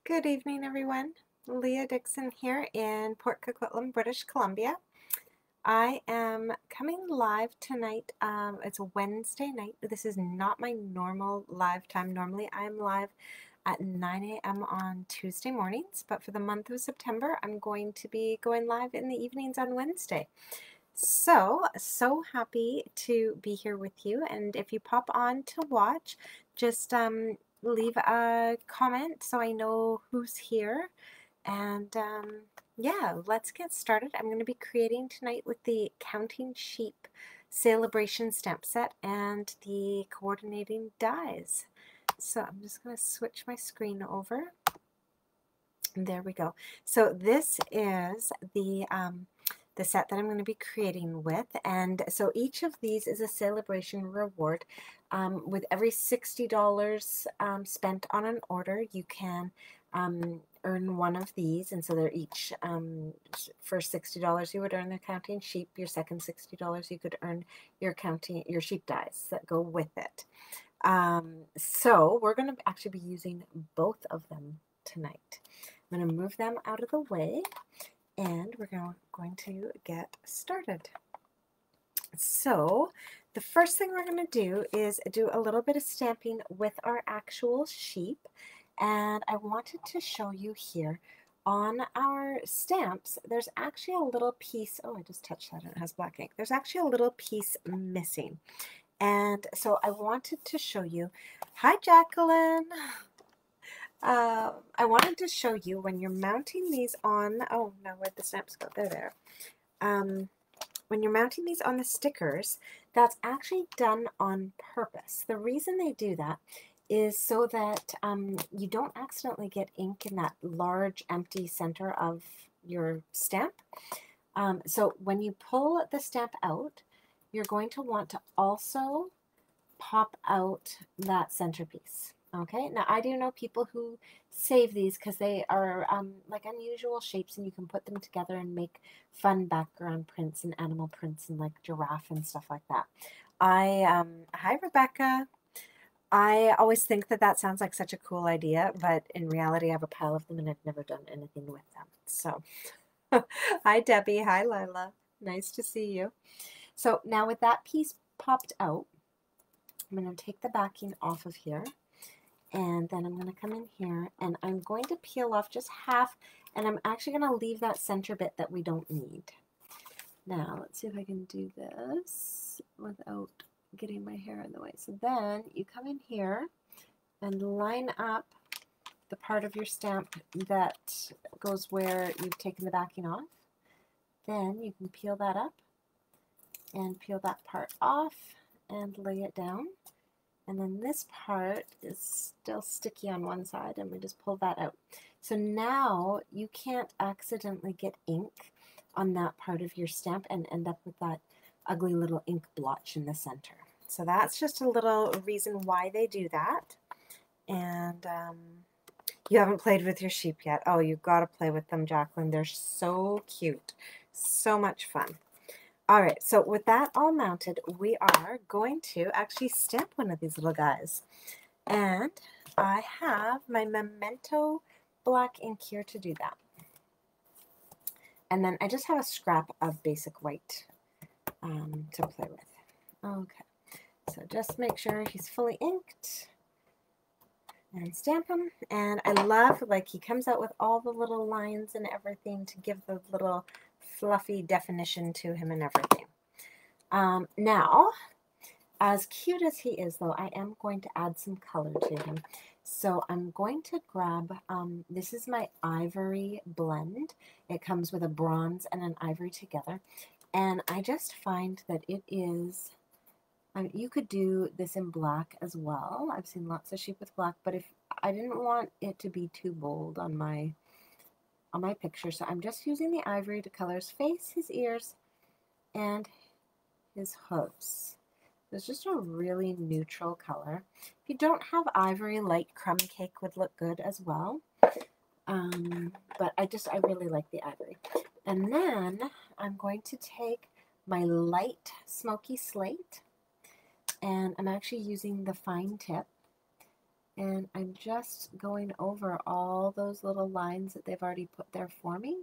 Good evening, everyone. Leah Dixon here in Port Coquitlam, British Columbia. I am coming live tonight. It's a Wednesday night. This is not my normal live time. Normally, I'm live at 9 a.m. on Tuesday mornings, but for the month of September, I'm going to be going live in the evenings on Wednesday. So happy to be here with you. And if you pop on to watch, just leave a comment so I know who's here. And yeah, let's get started. I'm going to be creating tonight with the Counting Sheep Sale-a-bration stamp set and the coordinating dies. So I'm just going to switch my screen over. There we go. So this is the set that I'm going to be creating with, and so each of these is a Sale-a-bration reward. With every $60 spent on an order, you can earn one of these, and so they're each for $60 you would earn the Counting Sheep. Your second $60 you could earn your sheep dies that go with it. So we're going to actually be using both of them tonight. I'm going to move them out of the way, and we're going to get started. So the first thing we're going to do is do a little bit of stamping with our actual sheep, and I wanted to show you here on our stamps there's actually a little piece. Oh, I just touched that and it has black ink. There's actually a little piece missing, and so I wanted to show you. Hi, Jacqueline. I wanted to show you when you're mounting these on, oh no, where'd the stamps go? They're there. When you're mounting these on the stickers, that's actually done on purpose. The reason they do that is so that you don't accidentally get ink in that large empty center of your stamp. So when you pull the stamp out, you're going to want to also pop out that centerpiece. Okay, now I do know people who save these because they are like unusual shapes, and you can put them together and make fun background prints and animal prints and like giraffe and stuff like that. Hi Rebecca. I always think that that sounds like such a cool idea, but in reality I have a pile of them and I've never done anything with them. So hi Debbie, hi Lila, nice to see you. So now with that piece popped out, I'm going to take the backing off of here. And then I'm going to come in here and I'm going to peel off just half, and I'm actually going to leave that center bit that we don't need. Now let's see if I can do this without getting my hair in the way. So then you come in here and line up the part of your stamp that goes where you've taken the backing off. Then you can peel that up and peel that part off and lay it down. And then this part is still sticky on one side, and we just pull that out. So now you can't accidentally get ink on that part of your stamp and end up with that ugly little ink blotch in the center. So that's just a little reason why they do that. And you haven't played with your sheep yet. Oh, you've got to play with them, Jacqueline. They're so cute. So much fun. All right, so with that all mounted, we are going to actually stamp one of these little guys. And I have my Memento black ink here to do that. And then I just have a scrap of basic white to play with. Okay, so just make sure he's fully inked and stamp him. And I love, like, he comes out with all the little lines and everything to give the little fluffy definition to him and everything. Now, as cute as he is, though, I am going to add some color to him. So I'm going to grab, this is my ivory blend. It comes with a bronze and an ivory together. And I just find that it is, you could do this in black as well. I've seen lots of sheep with black, but if I didn't want it to be too bold on my picture, so I'm just using the ivory to color his face, his ears, and his hooves. It's just a really neutral color. If you don't have ivory, light crumb cake would look good as well. But I really like the ivory. And then I'm going to take my light smoky slate, and I'm actually using the fine tip. And I'm just going over all those little lines that they've already put there for me.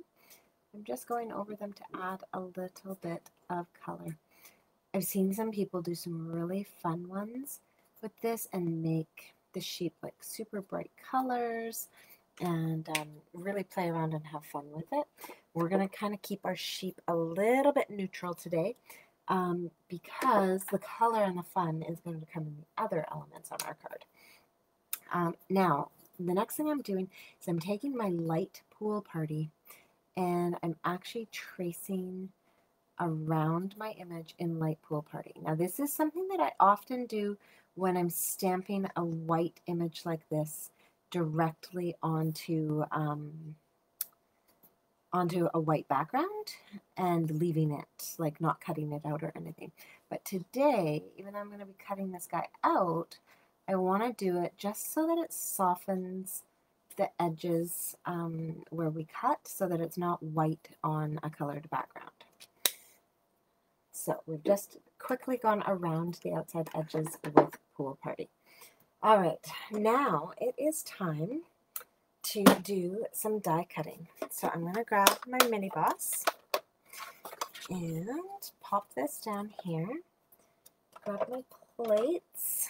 I'm just going over them to add a little bit of color. I've seen some people do some really fun ones with this and make the sheep like super bright colors and really play around and have fun with it. We're going to kind of keep our sheep a little bit neutral today because the color and the fun is going to come in the other elements on our card. Now, the next thing I'm doing is I'm taking my light pool party and I'm actually tracing around my image in light pool party. Now, this is something that I often do when I'm stamping a white image like this directly onto a white background and leaving it, like not cutting it out or anything. But today, even though I'm going to be cutting this guy out, I want to do it just so that it softens the edges where we cut so that it's not white on a colored background. So we've just quickly gone around the outside edges with Pool Party. All right, now it is time to do some die cutting. So I'm going to grab my mini boss and pop this down here. Grab my plates.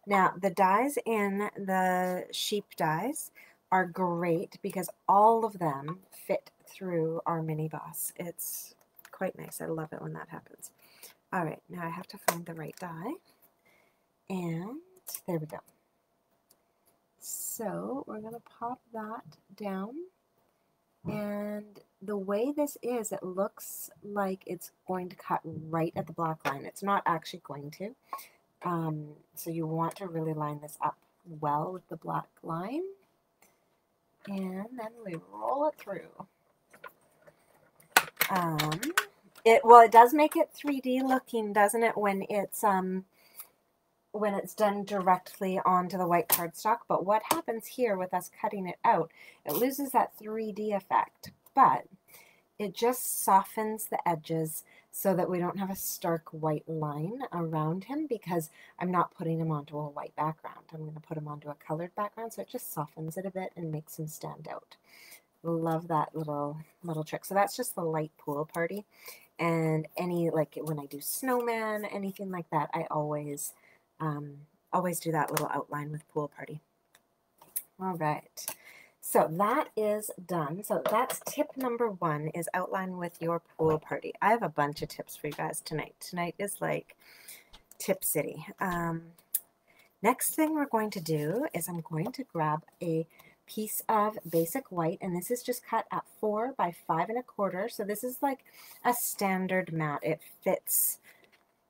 Now, the dies in the sheep dies are great because all of them fit through our mini boss. It's quite nice. I love it when that happens. All right, now I have to find the right die. And there we go. So we're going to pop that down. And the way this is, it looks like it's going to cut right at the black line. It's not actually going to. So you want to really line this up well with the black line. And then we roll it through. It does make it 3D looking, doesn't it, when it's done directly onto the white cardstock. But what happens here with us cutting it out, it loses that 3D effect, but it just softens the edges so that we don't have a stark white line around him because I'm not putting him onto a white background. I'm going to put him onto a colored background, so it just softens it a bit and makes him stand out. Love that little trick. So that's just the light pool party. And any, like when I do snowman, anything like that, I always do that little outline with pool party. All right. So that is done. So that's tip number 1 is outline with your pool party. I have a bunch of tips for you guys tonight. Tonight is like tip city. Next thing we're going to do is I'm going to grab a piece of basic white, and this is just cut at 4 by 5 1/4. So this is like a standard mat. It fits,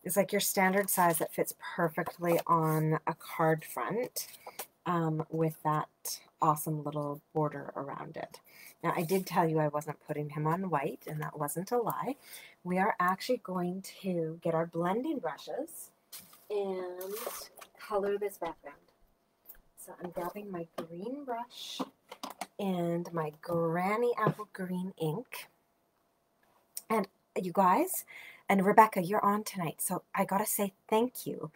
it's like your standard size that fits perfectly on a card front with that awesome little border around it. Now, I did tell you I wasn't putting him on white, and that wasn't a lie. We are actually going to get our blending brushes and color this background. So I'm grabbing my green brush and my Granny Apple Green ink. And you guys, and Rebecca, you're on tonight, so I gotta say thank you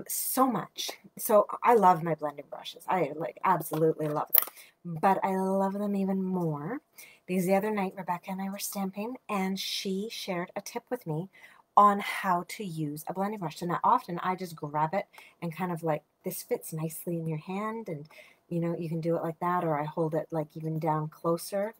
so much. So I love my blending brushes. I absolutely love them. But I love them even more because the other night Rebecca and I were stamping and she shared a tip with me on how to use a blending brush. So now often I just grab it and kind of like, this fits nicely in your hand, and you know, you can do it like that, or I hold it like even down closer.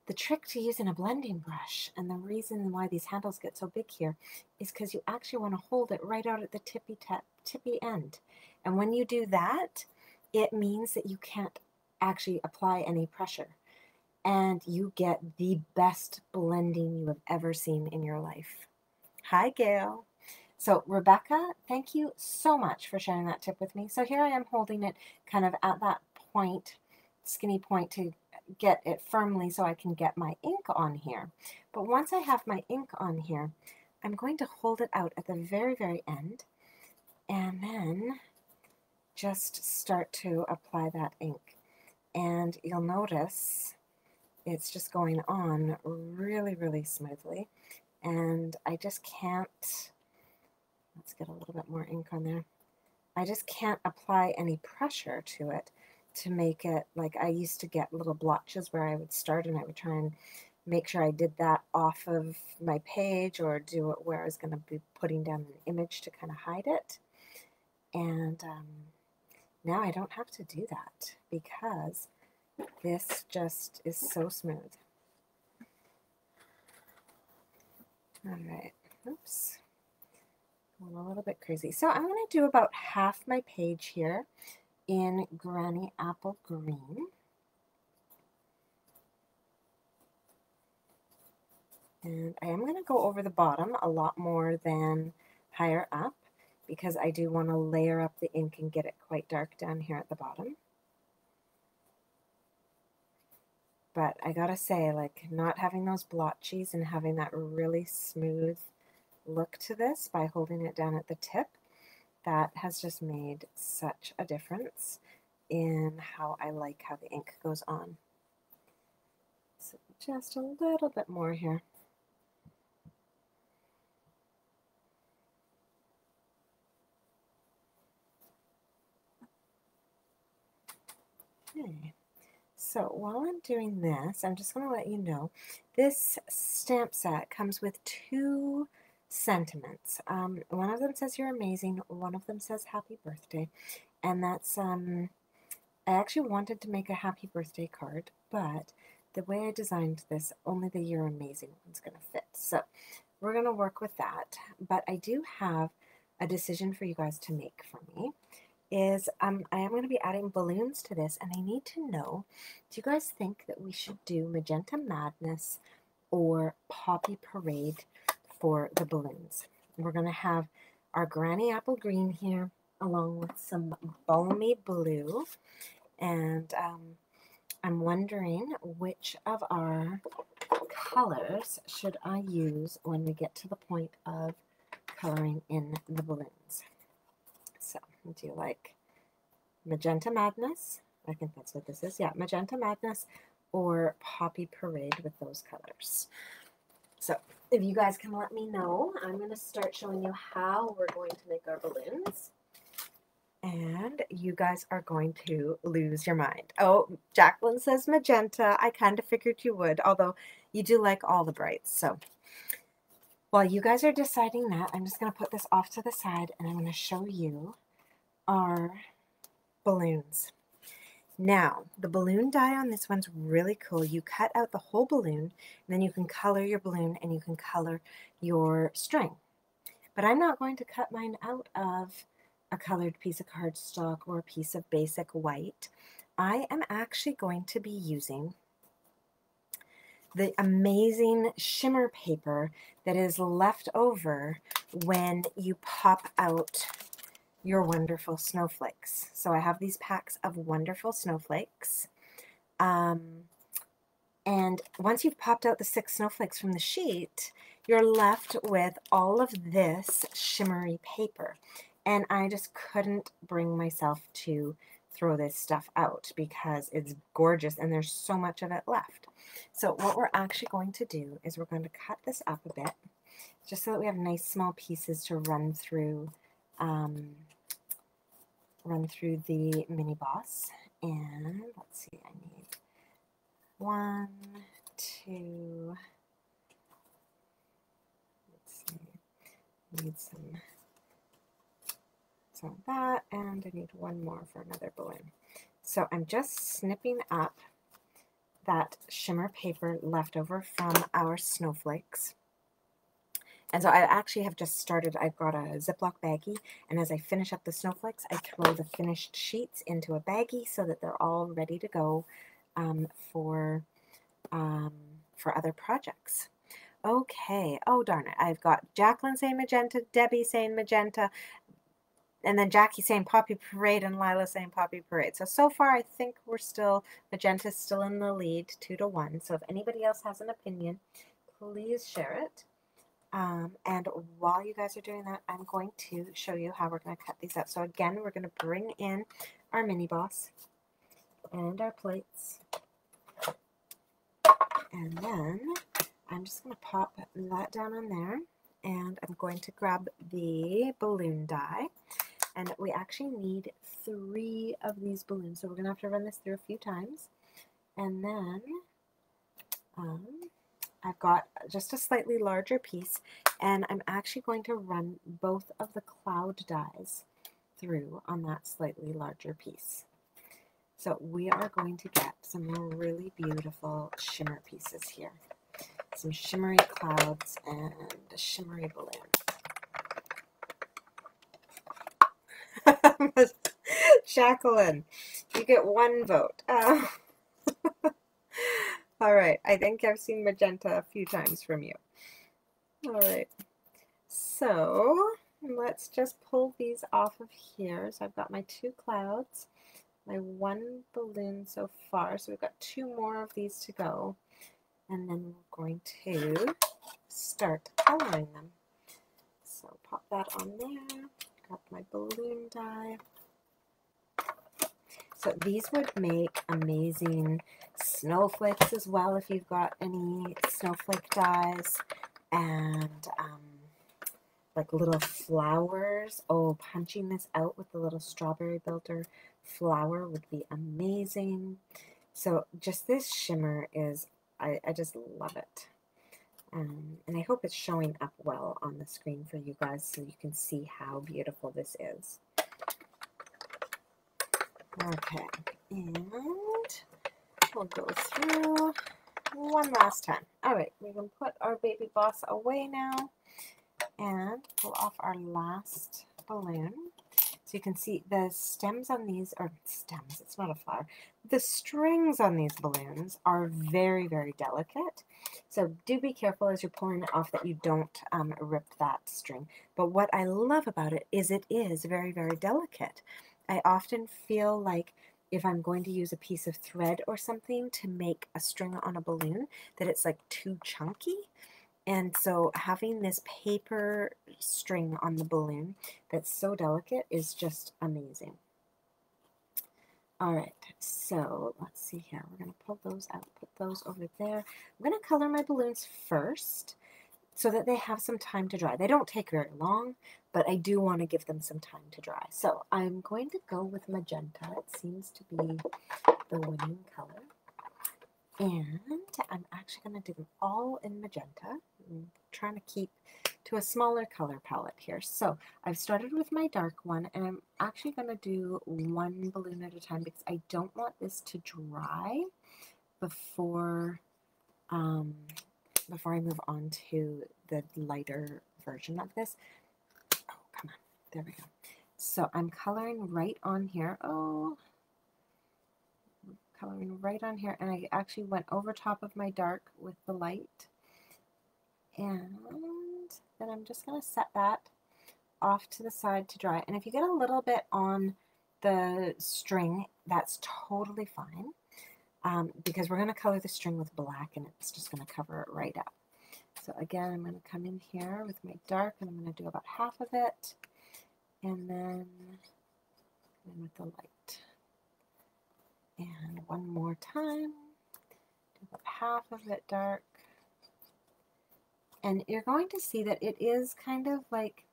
The trick to using a blending brush, and the reason why these handles get so big here, is because you actually want to hold it right out at the tippy end. And when you do that, it means that you can't actually apply any pressure. And you get the best blending you have ever seen in your life. Hi, Gail. So Rebecca, thank you so much for sharing that tip with me. So here I am holding it kind of at that point, skinny point, to get it firmly so I can get my ink on here. But once I have my ink on here, I'm going to hold it out at the very, very end and then just start to apply that ink. And you'll notice it's just going on really, really smoothly. And I just can't, let's get a little bit more ink on there. I just can't apply any pressure to it to make it, like I used to get little blotches where I would start and I would try and make sure I did that off of my page or do it where I was going to be putting down an image to kind of hide it. And now I don't have to do that because this just is so smooth. All right, oops, going a little bit crazy. So I'm going to do about half my page here in Granny Apple Green. And I am going to go over the bottom a lot more than higher up because I do want to layer up the ink and get it quite dark down here at the bottom. But I gotta say, like, not having those blotchies and having that really smooth look to this by holding it down at the tip, that has just made such a difference in how I like how the ink goes on. So just a little bit more here. Okay. So while I'm doing this, I'm just going to let you know, this stamp set comes with 2 sentiments. One of them says you're amazing, one of them says happy birthday, and that's, I actually wanted to make a happy birthday card, but the way I designed this, only the you're amazing one's going to fit. So we're going to work with that, but I do have a decision for you guys to make for me. Is I am going to be adding balloons to this, and I need to know, do you guys think that we should do Magenta Madness or Poppy Parade for the balloons? We're going to have our Granny Apple Green here along with some Balmy Blue, and I'm wondering which of our colors should I use when we get to the point of coloring in the balloons. So, do you like Magenta Madness? I think that's what this is. Yeah, Magenta Madness or Poppy Parade with those colors. So, if you guys can let me know, I'm going to start showing you how we're going to make our balloons. And you guys are going to lose your mind. Oh, Jacqueline says Magenta. I kind of figured you would, although you do like all the brights. So, while you guys are deciding that, I'm just going to put this off to the side and I'm going to show you our balloons. Now, the balloon die on this one's really cool. You cut out the whole balloon, and then you can color your balloon and you can color your string. But I'm not going to cut mine out of a colored piece of cardstock or a piece of basic white. I am actually going to be using the amazing shimmer paper that is left over when you pop out your Wonderful Snowflakes. So I have these packs of Wonderful Snowflakes. And once you've popped out the 6 snowflakes from the sheet, you're left with all of this shimmery paper. And I just couldn't bring myself to throw this stuff out because it's gorgeous and there's so much of it left. So what we're actually going to do is we're going to cut this up a bit just so that we have nice small pieces to run through the mini boss. And let's see, I need 1, 2, let's see, I need some of that, and I need 1 more for another balloon. So I'm just snipping up that shimmer paper left over from our snowflakes. And so I actually have just started, I've got a Ziploc baggie, and as I finish up the snowflakes, I throw the finished sheets into a baggie so that they're all ready to go for other projects. Okay, oh darn it, I've got Jacqueline saying magenta, Debbie saying magenta, and then Jackie saying Poppy Parade, and Lila saying Poppy Parade. So far, I think we're still, magenta's still in the lead, 2-1. So if anybody else has an opinion, please share it. And while you guys are doing that, I'm going to show you how we're going to cut these up. So again, we're going to bring in our mini boss and our plates. And then I'm just going to pop that down on there. And I'm going to grab the balloon die. And we actually need 3 of these balloons. So we're going to have to run this through a few times. And then I've got just a slightly larger piece, and I'm actually going to run both of the cloud dies through on that slightly larger piece. So we are going to get some really beautiful shimmer pieces here. Some shimmery clouds and a shimmery balloon. Jacqueline, you get 1 vote. All right, I think I've seen magenta a few times from you. All right, so let's just pull these off of here. So I've got my 2 clouds, my 1 balloon so far. So we've got 2 more of these to go. And then we're going to start coloring them. So pop that on there, grab my balloon die. So these would make amazing snowflakes as well if you've got any snowflake dies, and like little flowers. Oh, punching this out with the little strawberry builder flower would be amazing. So just this shimmer is, I just love it. And I hope it's showing up well on the screen for you guys so you can see how beautiful this is. Okay, and we'll go through one last time. All right, we can put our baby boss away now and pull off our last balloon. So you can see the stems on these, or stems, it's not a flower. The strings on these balloons are very, very delicate. So do be careful as you're pulling it off that you don't rip that string. But what I love about it is very, very delicate. I often feel like if I'm going to use a piece of thread or something to make a string on a balloon, that it's like too chunky. And so having this paper string on the balloon that's so delicate is just amazing. All right, so let's see here. We're going to pull those out, put those over there. I'm going to color my balloons first so that they have some time to dry. They don't take very long, but I do want to give them some time to dry. So I'm going to go with magenta. It seems to be the winning color. And I'm actually going to do them all in magenta. I'm trying to keep to a smaller color palette here. So I've started with my dark one, and I'm actually going to do 1 balloon at a time because I don't want this to dry before I move on to the lighter version of this. Oh, come on. There we go. So I'm coloring right on here. Oh, coloring right on here, and I actually went over top of my dark with the light, and then I'm just going to set that off to the side to dry. And if you get a little bit on the string, that's totally fine, because we're going to color the string with black, and it's just going to cover it right up. So again, I'm going to come in here with my dark, and I'm going to do about half of it, and then with the light. And one more time, do about half of it dark. And you're going to see that it is kind of like,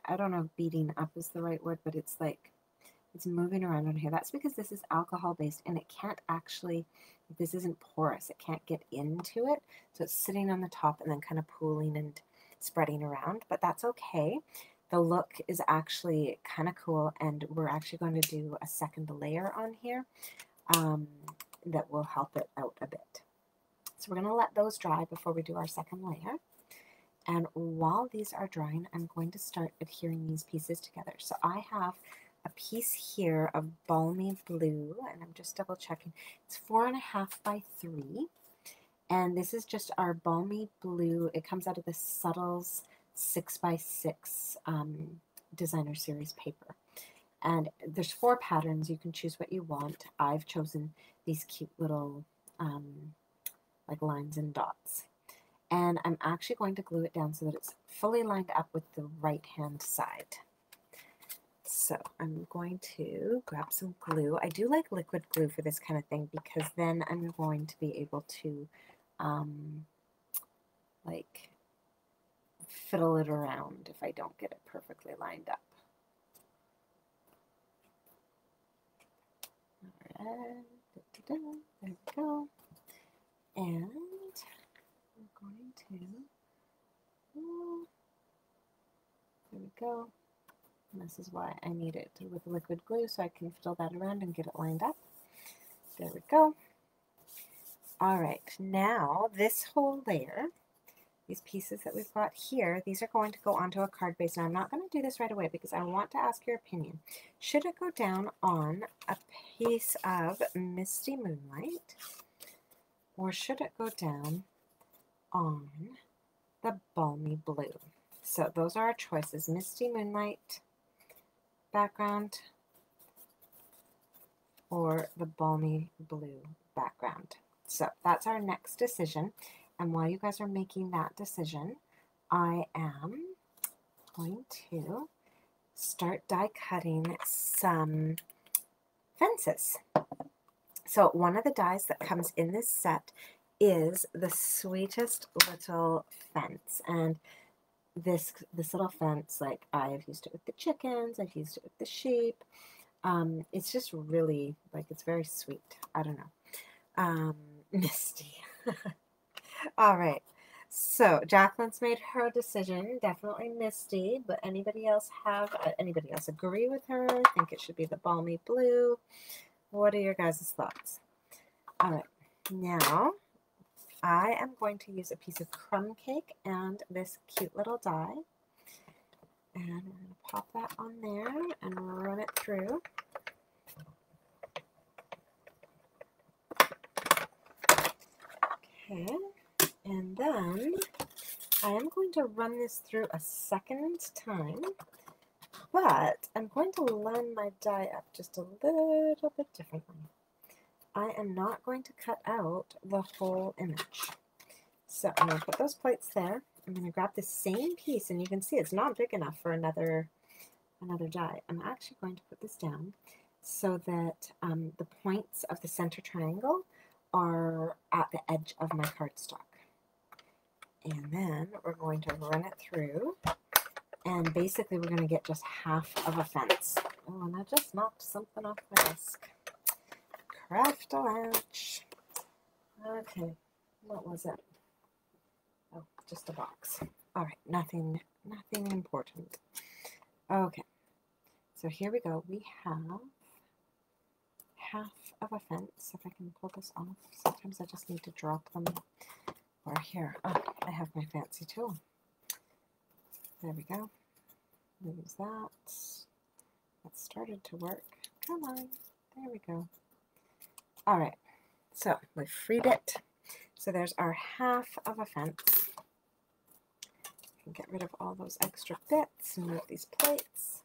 I don't know if beating up is the right word, but it's like, it's moving around on here. That's because this is alcohol based, and it can't actually, this isn't porous, it can't get into it. So it's sitting on the top and then kind of pooling and spreading around, but that's okay. The look is actually kind of cool, and we're actually going to do a second layer on here that will help it out a bit. So we're going to let those dry before we do our second layer. And while these are drying, I'm going to start adhering these pieces together. So I have a piece here of balmy blue, and I'm just double checking. It's 4.5 by 3. And this is just our balmy blue. It comes out of the Subtles 6 by 6 designer series paper. And there's 4 patterns. You can choose what you want. I've chosen these cute little like lines and dots. And I'm actually going to glue it down so that it's fully lined up with the right hand side. So I'm going to grab some glue. I do like liquid glue for this kind of thing because then I'm going to be able to like fiddle it around if I don't get it perfectly lined up. There we go. And we're going to, there we go. And this is why I need it with liquid glue, so I can fiddle that around and get it lined up. There we go. All right, now this whole layer, these pieces that we've got here, these are going to go onto a card base. Now I'm not going to do this right away because I want to ask your opinion. Should it go down on a piece of Misty Moonlight, or should it go down on the Balmy Blue? So those are our choices: Misty Moonlight background or the Balmy Blue background. So that's our next decision. And while you guys are making that decision, I am going to start die cutting some fences. So one of the dies that comes in this set is the sweetest little fence. And this little fence, like, I've used it with the chickens, I've used it with the sheep. It's just really, like, it's very sweet. I don't know. Misty. All right. So Jacqueline's made her decision. Definitely Misty. But anybody else agree with her? Think it should be the Balmy Blue? What are your guys' thoughts? All right. Now I am going to use a piece of crumb cake and this cute little die. And we're going to pop that on there and run it through. Okay. And then I am going to run this through a second time, but I'm going to line my die up just a little bit differently. I am not going to cut out the whole image. So I'm going to put those plates there. I'm going to grab the same piece, and you can see it's not big enough for another die. I'm actually going to put this down so that the points of the center triangle are at the edge of my cardstock. And then we're going to run it through, and basically we're going to get just half of a fence. Oh, and I just knocked something off my desk. Craft-a-lanch. Okay, what was it? Oh, just a box. All right, nothing important. Okay, so here we go. We have half of a fence. If I can pull this off, sometimes I just need to drop them. Or here, oh, I have my fancy tool. There we go. Use that. That started to work. Come on. There we go. All right. So we've freed it. So there's our half of a fence. You can get rid of all those extra bits and move these plates.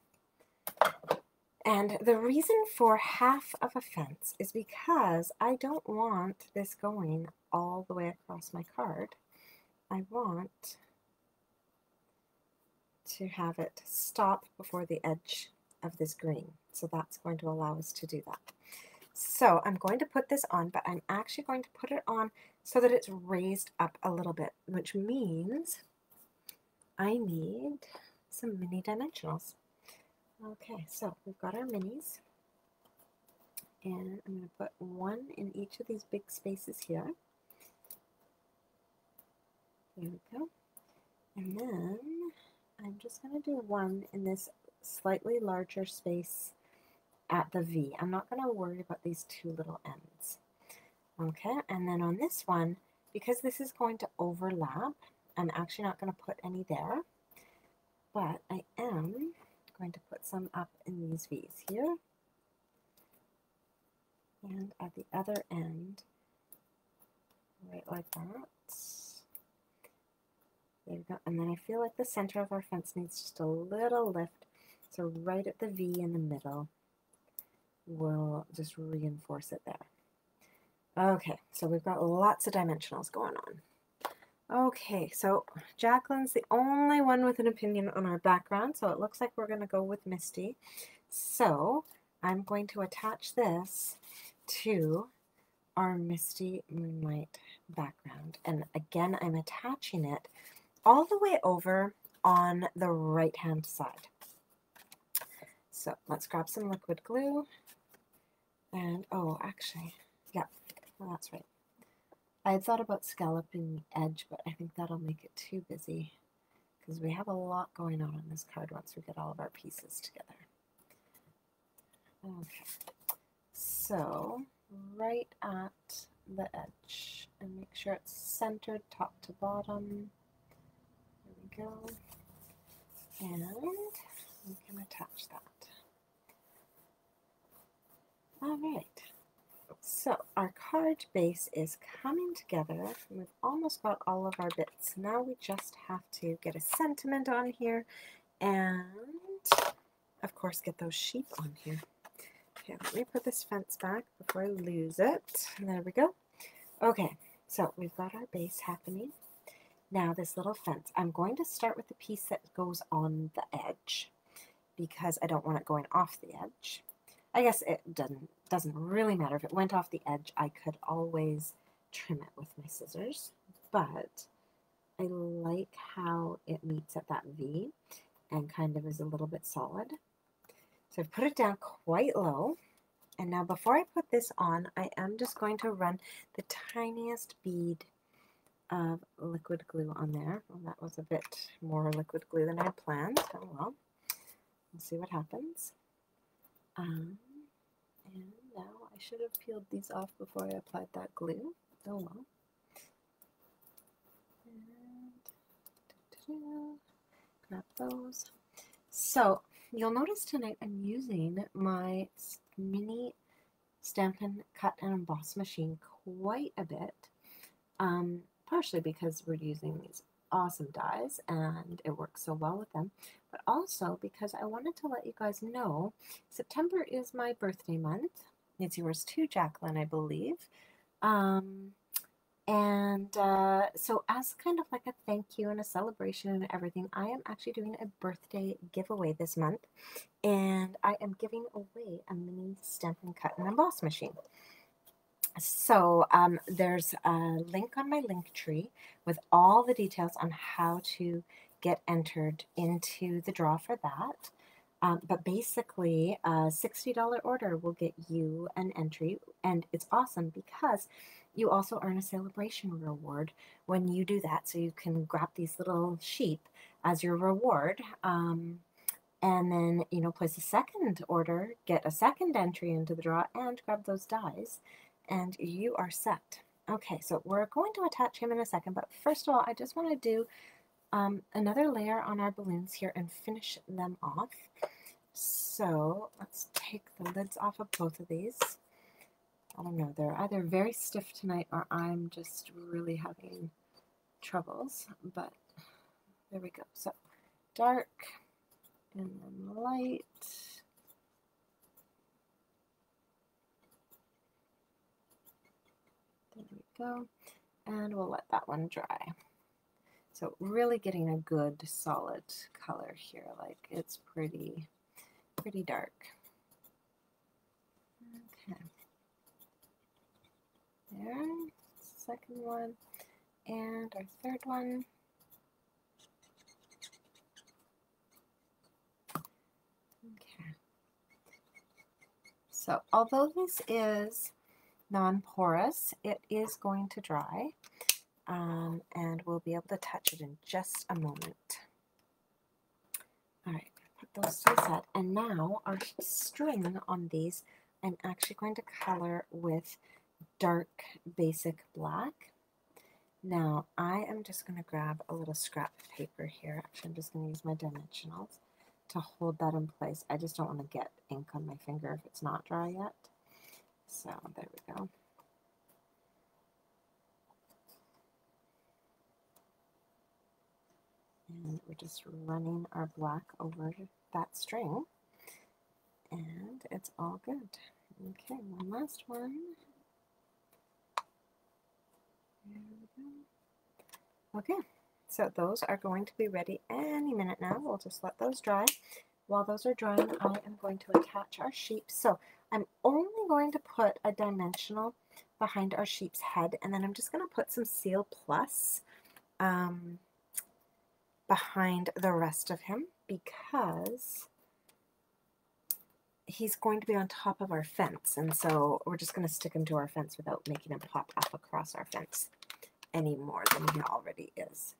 And the reason for half of a fence is because I don't want this going all the way across my card. I want to have it stop before the edge of this green. So that's going to allow us to do that. So I'm going to put this on, but I'm actually going to put it on so that it's raised up a little bit, which means I need some mini dimensionals. Okay, so we've got our minis, and I'm going to put one in each of these big spaces here. There we go. And then I'm just going to do one in this slightly larger space at the V. I'm not going to worry about these two little ends. Okay, and then on this one, because this is going to overlap, I'm actually not going to put any there, but I am going to put some up in these V's here, and at the other end, right like that. There we go. And then I feel like the center of our fence needs just a little lift, so right at the V in the middle, we'll just reinforce it there. Okay, so we've got lots of dimensionals going on. Okay, so Jacqueline's the only one with an opinion on our background, so it looks like we're going to go with Misty. So I'm going to attach this to our Misty Moonlight background. And again, I'm attaching it all the way over on the right-hand side. So let's grab some liquid glue And, oh, actually, yeah, well, that's right. I had thought about scalloping the edge, but I think that'll make it too busy because we have a lot going on this card once we get all of our pieces together. Okay, so right at the edge, and make sure it's centered top to bottom. There we go. And we can attach that. All right. So our card base is coming together. We've almost got all of our bits. Now we just have to get a sentiment on here and, of course, get those sheep on here. Okay, let me put this fence back before I lose it. There we go. Okay, so we've got our base happening. Now this little fence, I'm going to start with the piece that goes on the edge because I don't want it going off the edge. I guess it doesn't really matter. If it went off the edge, I could always trim it with my scissors, but I like how it meets at that V and kind of is a little bit solid. So I've put it down quite low, and now before I put this on, I am just going to run the tiniest bead of liquid glue on there. Well, that was a bit more liquid glue than I had planned. Oh well, we'll see what happens. And now I should have peeled these off before I applied that glue. Oh well. And grab those. So you'll notice tonight I'm using my mini Stampin' cut and emboss machine quite a bit. Partially because we're using these awesome dies and it works so well with them, but also because I wanted to let you guys know September is my birthday month. It's yours too, Jacqueline, I believe. So as kind of like a thank you and a celebration and everything, I am actually doing a birthday giveaway this month, and I am giving away a mini Stampin' cut and emboss machine. So there's a link on my link tree with all the details on how to get entered into the draw for that. But basically, a $60 order will get you an entry, and it's awesome because you also earn a Sale-a-bration reward when you do that. So you can grab these little sheep as your reward, and then, you know, place a second order, get a second entry into the draw, and grab those dies, and you are set. Okay, so we're going to attach him in a second, but first of all, I just want to do another layer on our balloons here and finish them off. So let's take the lids off of both of these. I don't know, they're either very stiff tonight or I'm just really having troubles, but there we go. So dark and then light. There we go. And we'll let that one dry. So really getting a good solid color here, like it's pretty dark. Okay. There, second one, and our third one. Okay. So although this is non-porous, it is going to dry, and we'll be able to touch it in just a moment. All right, put those to the side, and now our string on these, I'm actually going to color with dark basic black. Now I am just going to grab a little scrap of paper here. Actually, I'm just going to use my dimensionals to hold that in place. I just don't want to get ink on my finger if it's not dry yet. So there we go. And we're just running our black over that string, and it's all good. Okay, one last one. There we go. Okay, so those are going to be ready any minute now. We'll just let those dry. While those are drying, I am going to attach our sheep. So I'm only going to put a dimensional behind our sheep's head, and then I'm just going to put some Seal Plus behind the rest of him because he's going to be on top of our fence, and so we're just going to stick him to our fence without making him pop up across our fence any more than he already is.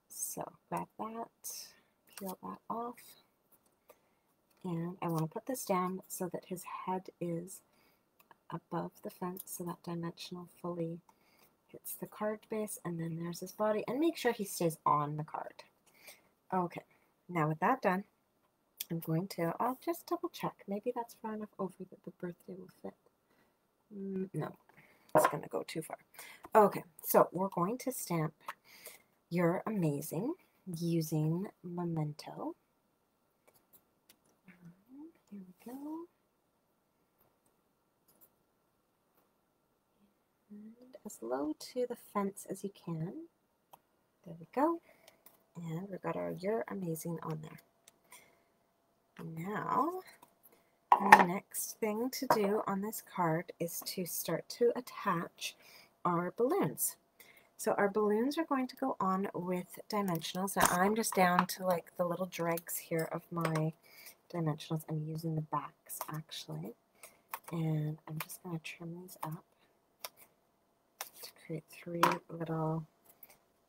So grab that, peel that off, and I want to put this down so that his head is above the fence, so that dimensional fully hits the card base, and then there's his body, and make sure he stays on the card. Okay, now with that done, I'm going to, I'll just double check. Maybe that's far enough over that the birthday will fit. No, it's going to go too far. Okay, so we're going to stamp You're Amazing using Memento. Here we go. And as low to the fence as you can. There we go. And we've got our You're Amazing on there. Now, the next thing to do on this card is to start to attach our balloons. So our balloons are going to go on with dimensionals. Now I'm just down to like the little dregs here of my dimensionals. I'm using the backs actually. And I'm just going to trim these up to create 3 little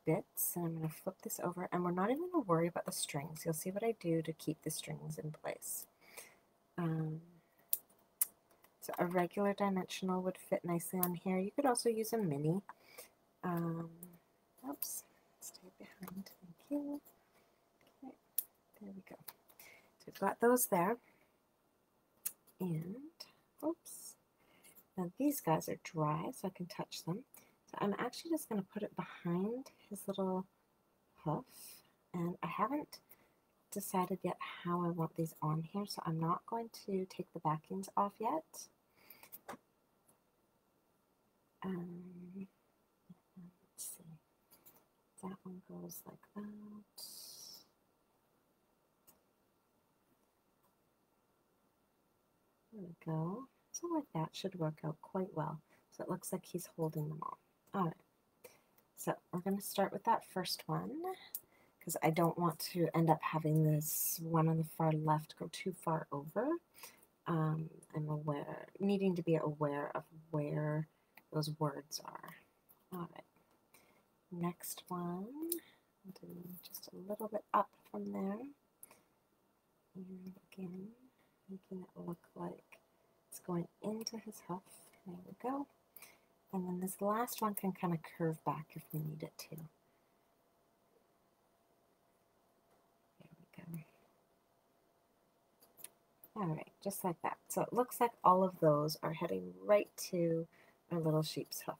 bits, and I'm going to flip this over, and we're not even going to worry about the strings. You'll see what I do to keep the strings in place. So a regular dimensional would fit nicely on here. You could also use a mini. Oops, stay behind. Thank you. Okay, there we go. So we've got those there. And, oops, now these guys are dry, so I can touch them. So I'm actually just going to put it behind his little hoof, and I haven't decided yet how I want these on here, so I'm not going to take the backings off yet. Let's see. That one goes like that. There we go. So like that should work out quite well. So it looks like he's holding them all. Alright, so we're going to start with that first one, because I don't want to end up having this one on the far left go too far over. I'm needing to be aware of where those words are. Alright, next one, I'll do just a little bit up from there, and again, making it look like it's going into his hoof. There we go. And then this last one can kind of curve back if we need it to. There we go. Alright, just like that. So it looks like all of those are heading right to our little sheep's hoof.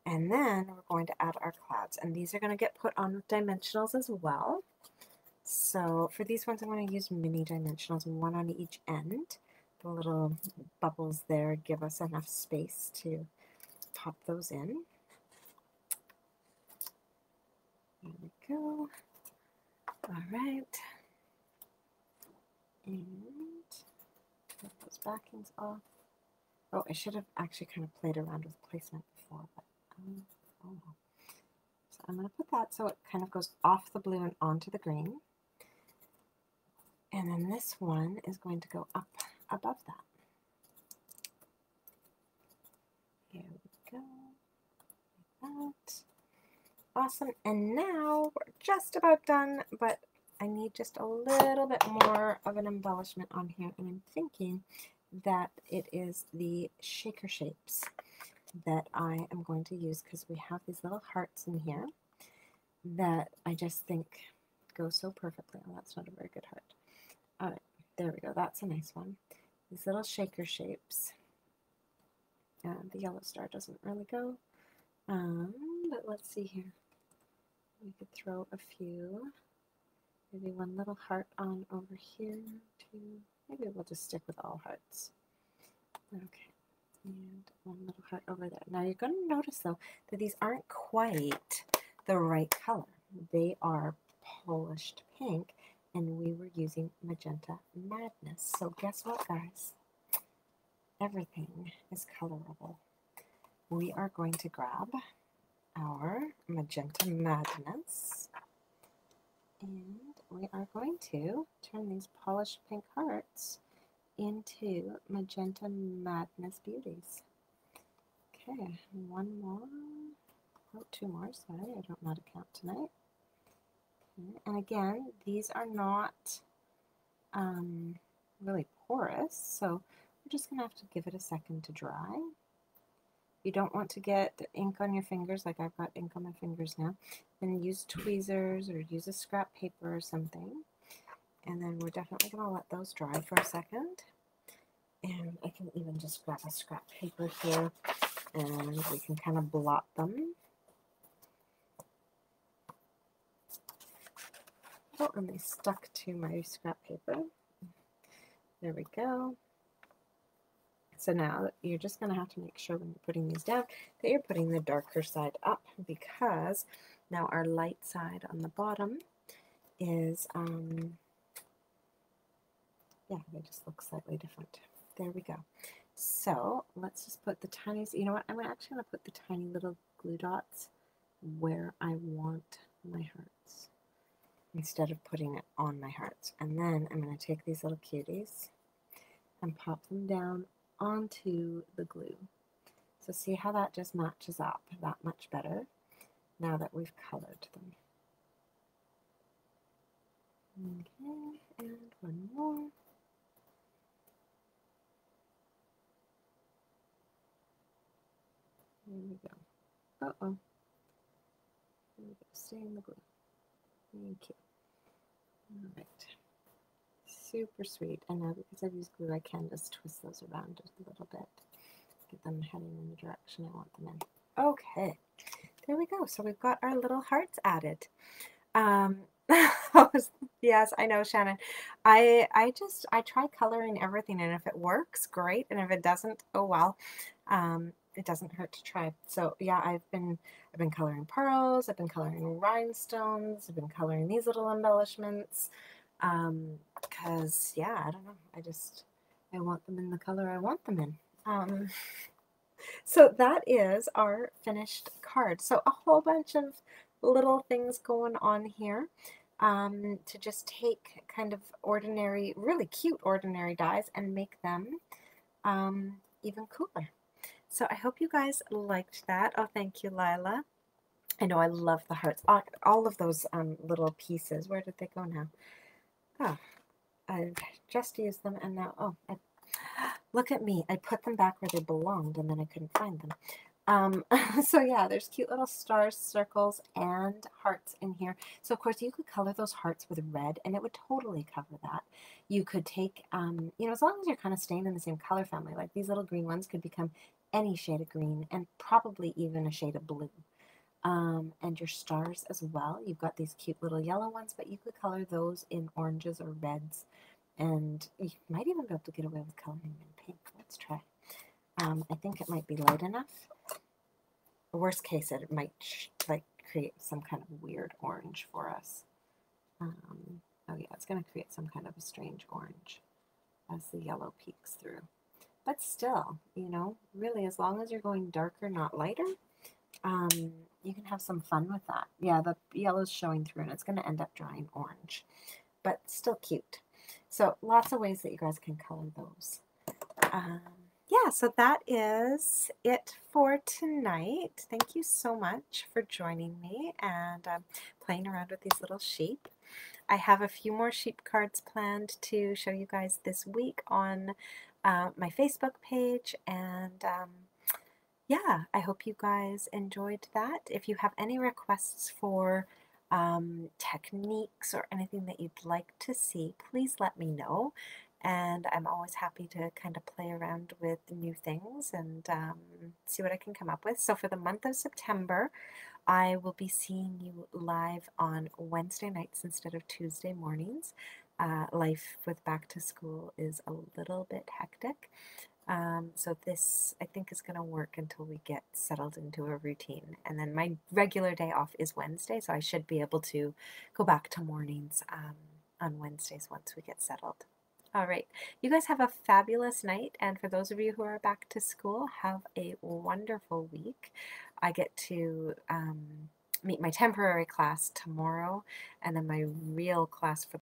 And then we're going to add our clouds. And these are going to get put on with dimensionals as well. So for these ones, I'm going to use mini dimensionals, one on each end. The little bubbles there give us enough space to pop those in. There we go. All right. And get those backings off. Oh, I should have actually kind of played around with placement before, but oh well. So I'm going to put that so it kind of goes off the blue and onto the green. And then this one is going to go up above that. Here we go. Like that. Awesome. And now we're just about done, but I need just a little bit more of an embellishment on here. And I'm thinking that it is the shaker shapes that I am going to use, because we have these little hearts in here that I just think go so perfectly. Oh, that's not a very good heart. All right, there we go. That's a nice one. These little shaker shapes. The yellow star doesn't really go, but let's see here. We could throw a few. Maybe one little heart on over here too. Maybe we'll just stick with all hearts. Okay, and one little heart over there. Now you're going to notice though that these aren't quite the right color. They are polished pink, and we were using Magenta Madness. So guess what, guys? Everything is colorable. We are going to grab our Magenta Madness, and we are going to turn these polished pink hearts into Magenta Madness Beauties. Okay, one more. Oh, two more, sorry, I don't know how to count tonight. Okay. And again, these are not really porous, so we're just going to have to give it a second to dry. You don't want to get ink on your fingers, like I've got ink on my fingers now. Then use tweezers or use a scrap paper or something. And then we're definitely going to let those dry for a second. And I can even just grab a scrap paper here and we can kind of blot them. Oh, and they stuck to my scrap paper. There we go. So now you're just going to have to make sure when you're putting these down that you're putting the darker side up, because now our light side on the bottom is, yeah, they just look slightly different. There we go. So let's just put the tiny, you know what, I'm actually going to put the tiny little glue dots where I want my hearts instead of putting it on my hearts. And then I'm going to take these little cuties and pop them down onto the glue. So see how that just matches up that much better now that we've colored them. Okay, and one more. There we go. Uh-oh. There we go. Stay in the glue. Thank you. All right. Super sweet. And now because I've used glue, I can just twist those around just a little bit. Get them heading in the direction I want them in. Okay. There we go. So we've got our little hearts added. Yes, I know, Shannon. I try coloring everything, and if it works, great, and if it doesn't, oh well. It doesn't hurt to try. So yeah, I've been coloring pearls, I've been coloring rhinestones, I've been coloring these little embellishments. Because yeah, I don't know. I want them in the color I want them in. So that is our finished card. So a whole bunch of little things going on here to just take kind of ordinary, really cute ordinary dies and make them even cooler. So I hope you guys liked that. Oh, thank you, Lila. I know I love the hearts. All of those little pieces. Where did they go now? Oh, I've just used them and now, oh, look at me. I put them back where they belonged and then I couldn't find them. So yeah, there's cute little stars, circles, and hearts in here. So of course you could color those hearts with red and it would totally cover that. You could take, you know, as long as you're kind of staying in the same color family, like these little green ones could become any shade of green and probably even a shade of blue. And your stars as well. You've got these cute little yellow ones, but you could color those in oranges or reds. And you might even be able to get away with coloring them in pink. Let's try. I think it might be light enough. Worst case, it might like create some kind of weird orange for us. Oh yeah, it's going to create some kind of a strange orange as the yellow peeks through. But still, you know, really, as long as you're going darker, not lighter, you can have some fun with that. Yeah, the yellow's showing through and it's going to end up drying orange, but still cute. So lots of ways that you guys can color those. Yeah, so that is it for tonight. Thank you so much for joining me and playing around with these little sheep. I have a few more sheep cards planned to show you guys this week on my Facebook page, and yeah, I hope you guys enjoyed that. If you have any requests for techniques or anything that you'd like to see, please let me know. And I'm always happy to kind of play around with new things and see what I can come up with. So for the month of September, I will be seeing you live on Wednesday nights instead of Tuesday mornings. Life with back to school is a little bit hectic. So this, I think, is going to work until we get settled into a routine. And then my regular day off is Wednesday, so I should be able to go back to mornings on Wednesdays once we get settled. All right, you guys have a fabulous night, and for those of you who are back to school, have a wonderful week. I get to meet my temporary class tomorrow, and then my real class for